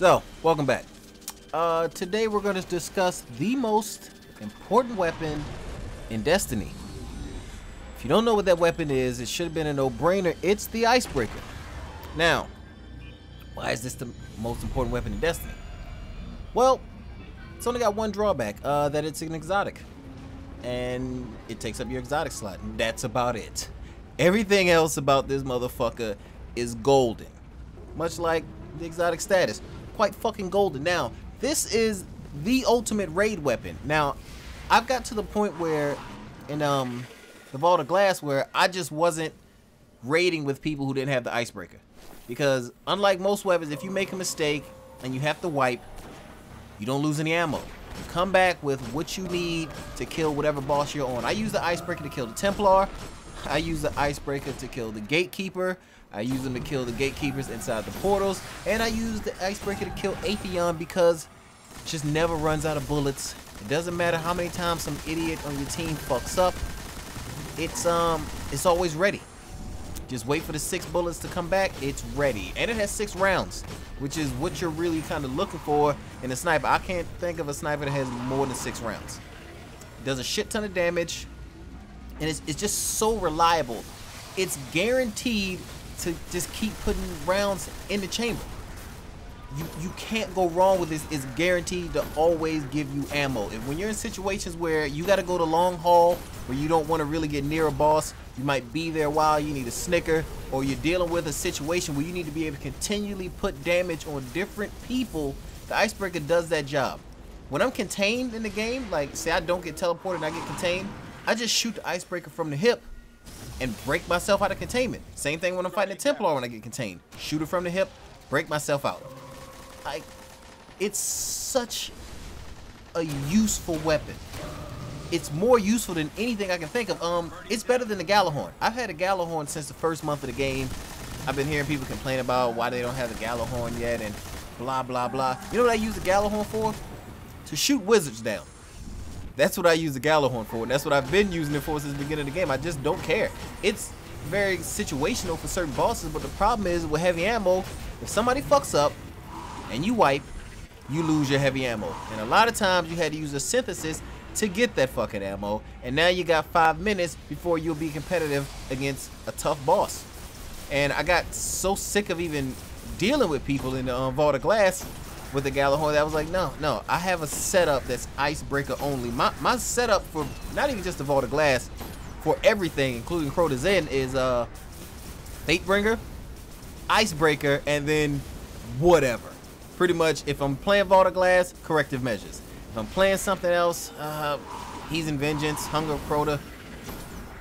So, welcome back. Today we're going to discuss the most important weapon in Destiny. If you don't know what that weapon is, it should have been a no-brainer. It's the Icebreaker. Now, why is this the most important weapon in Destiny? Well, it's only got one drawback, that it's an exotic. And it takes up your exotic slot, and that's about it. Everything else about this motherfucker is golden. Much like the exotic status. Quite fucking golden. Now, this is the ultimate raid weapon. Now, I've got to the point where in the Vault of Glass where I just wasn't raiding with people who didn't have the Icebreaker. Because unlike most weapons, if you make a mistake and you have to wipe, you don't lose any ammo. You come back with what you need to kill whatever boss you're on. I use the Icebreaker to kill the Templar. I use the Icebreaker to kill the Gatekeeper. I use them to kill the Gatekeepers inside the portals. And I use the Icebreaker to kill Atheon because it just never runs out of bullets. It doesn't matter how many times some idiot on your team fucks up. It's always ready. Just wait for the 6 bullets to come back. It's ready. And it has 6 rounds, which is what you're really kind of looking for in a sniper. I can't think of a sniper that has more than 6 rounds. It does a shit ton of damage. And it's just so reliable. It's guaranteed to just keep putting rounds in the chamber. You can't go wrong with this. It's guaranteed to always give you ammo. And when you're in situations where you got to go the long haul, where you don't want to really get near a boss, you might be there a while, you need a snicker, or you're dealing with a situation where you need to be able to continually put damage on different people, the Icebreaker does that job. When I'm contained in the game, like say I don't get teleported and I get contained, I just shoot the Icebreaker from the hip and break myself out of containment. Same thing when I'm fighting a Templar when I get contained. Shoot it from the hip, break myself out. It's such a useful weapon. It's more useful than anything I can think of. It's better than the Gallahorn. I've had a Gallahorn since the first month of the game. I've been hearing people complain about why they don't have the Gallahorn yet and blah, blah, blah. You know what I use the Gallahorn for? To shoot wizards down. That's what I use the Gallahorn for, and that's what I've been using it for since the beginning of the game. I just don't care. It's very situational for certain bosses, but the problem is with heavy ammo, if somebody fucks up and you wipe, you lose your heavy ammo. And a lot of times you had to use a synthesis to get that fucking ammo, and now you got 5 minutes before you'll be competitive against a tough boss. And I got so sick of even dealing with people in the Vault of Glass with the Gallahorn that I was like, no, I have a setup that's Icebreaker only. My setup for not even just the Vault of Glass, for everything, including Crota's End, is Fatebringer, Icebreaker, and then whatever. Pretty much, if I'm playing Vault of Glass, corrective measures. If I'm playing something else, He's in Vengeance, Hunger of Crota,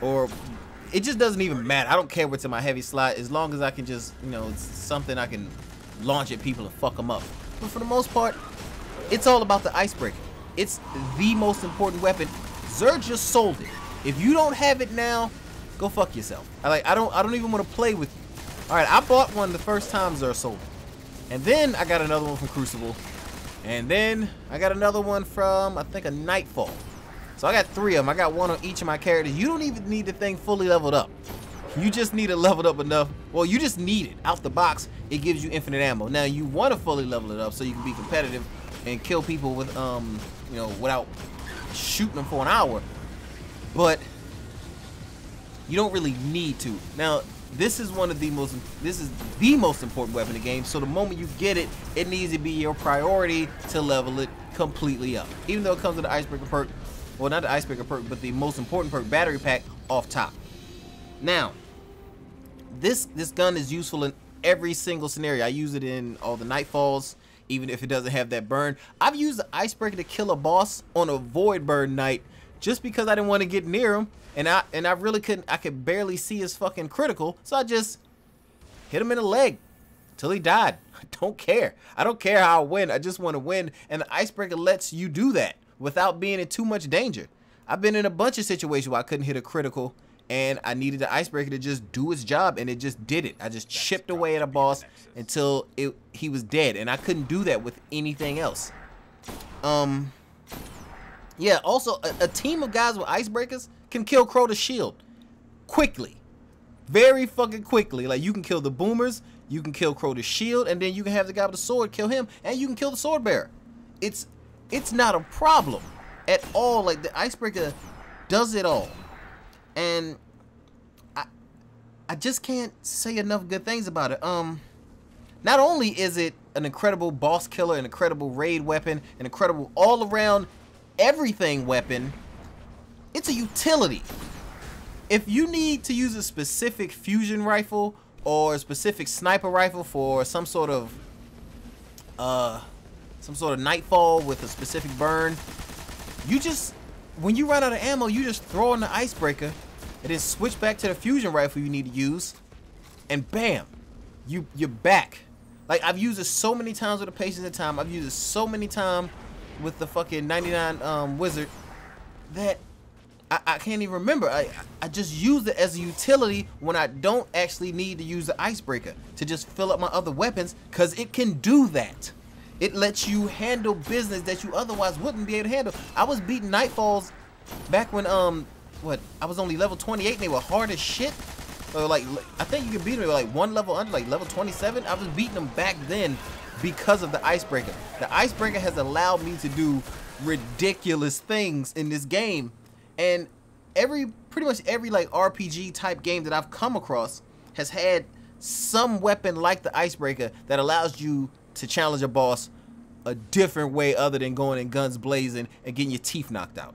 or it just doesn't even matter. I don't care what's in my heavy slot as long as I can just, it's something I can launch at people and fuck them up. But for the most part, it's all about the Icebreaker. It's the most important weapon. Xur just sold it. If you don't have it now, go fuck yourself. I don't even want to play with you. All right, I bought one the first time Xur sold it, and then I got another one from Crucible, and then I got another one from I think a Nightfall. So I got 3 of them. I got one on each of my characters. You don't even need the thing fully leveled up. You just need it leveled up enough. Well, you just need it out the box. It gives you infinite ammo. Now you want to fully level it up so you can be competitive and kill people with without shooting them for an hour. But you don't really need to. Now this is the most important weapon in the game. So the moment you get it, it needs to be your priority to level it completely up. Even though it comes with the Icebreaker perk, well, not the Icebreaker perk, but the most important perk, Battery Pack, off top. Now, this gun is useful in every single scenario. I use it in all the Nightfalls, even if it doesn't have that burn. I've used the Icebreaker to kill a boss on a Void Burn night just because I didn't want to get near him, and I really couldn't. I could barely see his fucking critical, so I just hit him in the leg till he died. I don't care. I don't care how I win. I just want to win, and the Icebreaker lets you do that without being in too much danger. I've been in a bunch of situations where I couldn't hit a critical, and I needed the Icebreaker to just do its job, and it just did it. I just chipped away at a boss until he was dead, and I couldn't do that with anything else. Yeah, also, a team of guys with Icebreakers can kill Crota's shield quickly. Very fucking quickly. Like, you can kill the boomers, You can kill Crota's shield, and then you can have the guy with the sword kill him, and you can kill the sword bearer. It's not a problem at all. Like, the icebreaker does it all. And I just can't say enough good things about it. Not only is it an incredible boss killer, an incredible raid weapon, an incredible all-around everything weapon, it's a utility. If you need to use a specific fusion rifle or a specific sniper rifle for some sort of nightfall with a specific burn, you just, when you run out of ammo, you just throw in the icebreaker and then switch back to the fusion rifle you need to use, and bam, you're back. Like, I've used it so many times with the Patience of Time. I've used it so many times with the fucking 99 Wizard that I can't even remember. I just use it as a utility when I don't actually need to use the icebreaker to just fill up my other weapons, because it can do that. It lets you handle business that you otherwise wouldn't be able to handle. I was beating Nightfalls back when I was only level 28 and they were hard as shit. Or like, I think you could beat them like one level under, like level 27. I was beating them back then because of the icebreaker. The icebreaker has allowed me to do ridiculous things in this game. And pretty much every like RPG type game that I've come across has had some weapon like the icebreaker that allows you to challenge a boss a different way other than going in guns blazing and getting your teeth knocked out.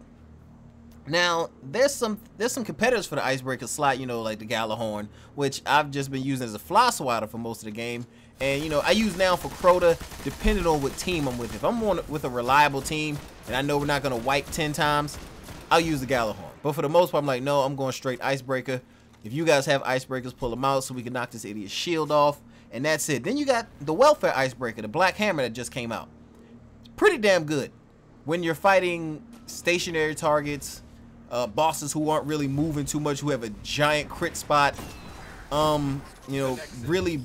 Now, there's some competitors for the icebreaker slot, you know, like the Galahorn, which I've just been using as a fly swatter for most of the game. And, you know, I use now for Crota, depending on what team I'm with. If I'm on with a reliable team, and I know we're not going to wipe 10 times, I'll use the Galahorn. But for the most part, I'm like, no, I'm going straight icebreaker. If you guys have icebreakers, pull them out so we can knock this idiot's shield off. And that's it. Then you got the welfare icebreaker, the Black Hammer that just came out. Pretty damn good when you're fighting stationary targets, bosses who aren't really moving too much, who have a giant crit spot, you know, really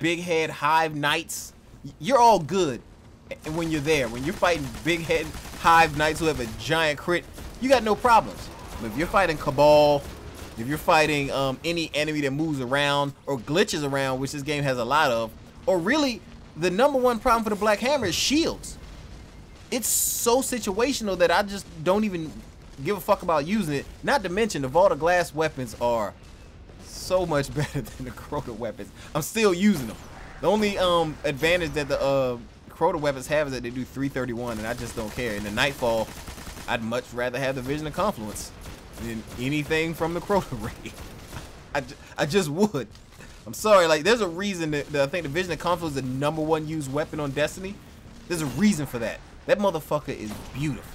big head hive knights. You're all good when you're there. When you're fighting big head hive knights who have a giant crit, you got no problems. But if you're fighting Cabal, if you're fighting any enemy that moves around or glitches around, which this game has a lot of, or really the #1 problem for the Black Hammer is shields. It's so situational that I just don't even give a fuck about using it. Not to mention the Vault of Glass weapons are so much better than the Crota weapons. I'm still using them. The only advantage that the Crota weapons have is that they do 331, and I just don't care. In the Nightfall, I'd much rather have the Vision of Confluence than anything from the Crota raid. I just would. I'm sorry, like, there's a reason that I think the Vision of Confluence is the #1 used weapon on Destiny. There's a reason for that. That motherfucker is beautiful.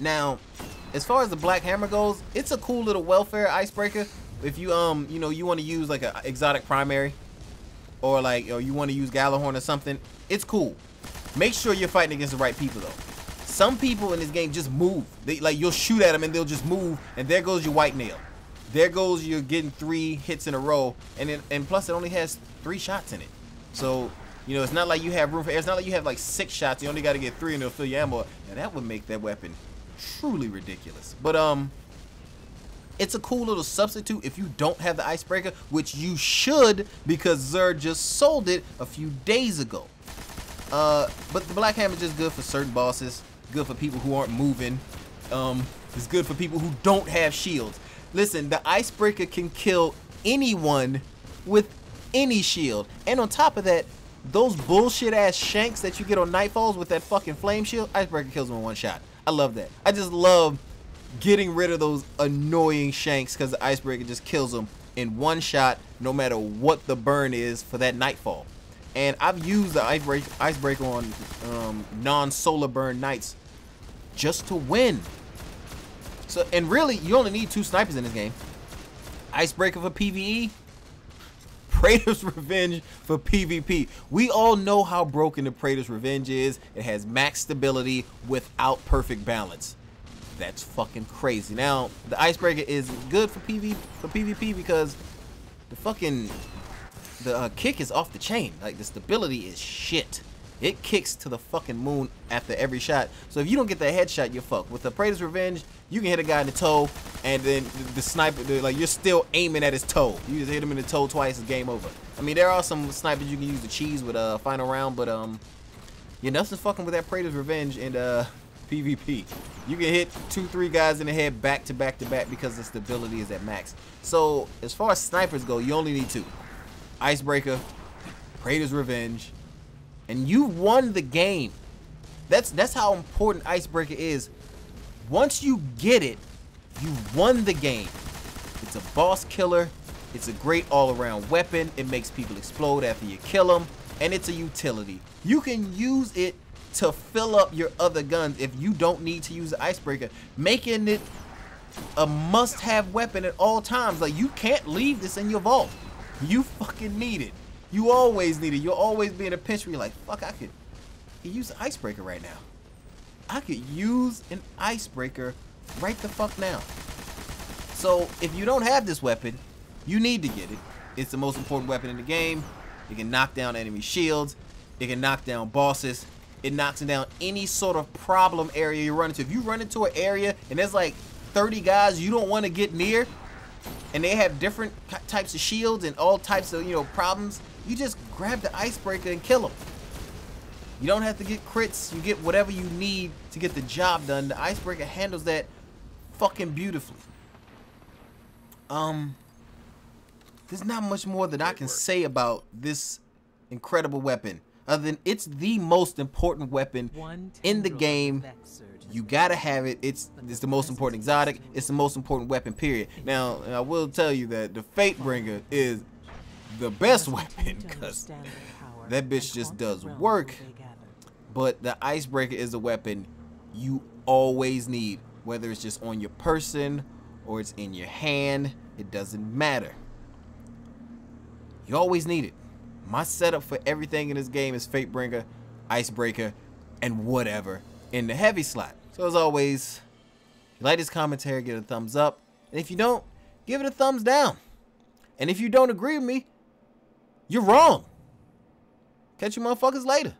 Now, as far as the Black Hammer goes, it's a cool little welfare icebreaker. If you you know, you want to use like an exotic primary, or you want to use Galahorn or something, it's cool. Make sure you're fighting against the right people though. Some people in this game just move. You'll shoot at them and they'll just move, and there goes your white nail. There goes you're getting 3 hits in a row, and plus it only has 3 shots in it. So, you know, it's not like you have room for air. It's not like you have like 6 shots. You only got to get 3 and it'll fill your ammo. And that would make that weapon truly ridiculous. But it's a cool little substitute if you don't have the icebreaker, which you should, because Zer just sold it a few days ago. But the Black Hammer is just good for certain bosses, good for people who aren't moving. It's good for people who don't have shields. Listen, the icebreaker can kill anyone with any shield. And on top of that, those bullshit ass shanks that you get on Nightfalls with that fucking flame shield, icebreaker kills them in 1 shot. I love that. I just love getting rid of those annoying shanks because the icebreaker just kills them in 1 shot, no matter what the burn is for that Nightfall. And I've used the icebreaker on non-solar burn nights just to win. So, and really, you only need 2 snipers in this game. Icebreaker for PvE, Praetor's Revenge for PvP. We all know how broken the Praetor's Revenge is. It has max stability without perfect balance. That's fucking crazy. Now, the icebreaker is good for PvP because the fucking kick is off the chain. Like, the stability is shit. It kicks to the fucking moon after every shot. So if you don't get that headshot, you're fucked. With the Praetor's Revenge, you can hit a guy in the toe, and then the sniper, like, you're still aiming at his toe. You just hit him in the toe twice, it's game over. I mean, there are some snipers you can use to cheese with final round, but you're nothing fucking with that Praetor's Revenge and PvP. You can hit 2-3 guys in the head back to back to back because the stability is at max. So as far as snipers go, you only need 2: Icebreaker, Praetor's Revenge, and you won the game. That's how important Icebreaker is. Once you get it, you won the game. It's a boss killer. It's a great all-around weapon. It makes people explode after you kill them, and it's a utility. You can use it to fill up your other guns if you don't need to use the Icebreaker, making it a must-have weapon at all times. Like, you can't leave this in your vault. You fucking need it. You always need it. You'll always be in a pinch where you're like, fuck, I could use an Icebreaker right now. I could use an Icebreaker right the fuck now. So if you don't have this weapon, you need to get it. It's the most important weapon in the game. It can knock down enemy shields. It can knock down bosses. It knocks down any sort of problem area you run into. If you run into an area and there's like 30 guys you don't want to get near, and they have different types of shields and all types of, problems, you just grab the Icebreaker and kill them. You don't have to get crits. You get whatever you need to get the job done. The Icebreaker handles that fucking beautifully. There's not much more that I can say about this incredible weapon, other than it's the most important weapon in the game. You gotta have it. It's the most important exotic. It's the most important weapon, period. Now, I will tell you that the Fatebringer is the best weapon, because that bitch just does work. But the Icebreaker is a weapon you always need, whether it's just on your person or it's in your hand. It doesn't matter. You always need it. My setup for everything in this game is Fatebringer, Icebreaker, and whatever in the heavy slot. So as always, if you like this commentary, give it a thumbs up. And if you don't, give it a thumbs down. And if you don't agree with me, you're wrong. Catch you motherfuckers later.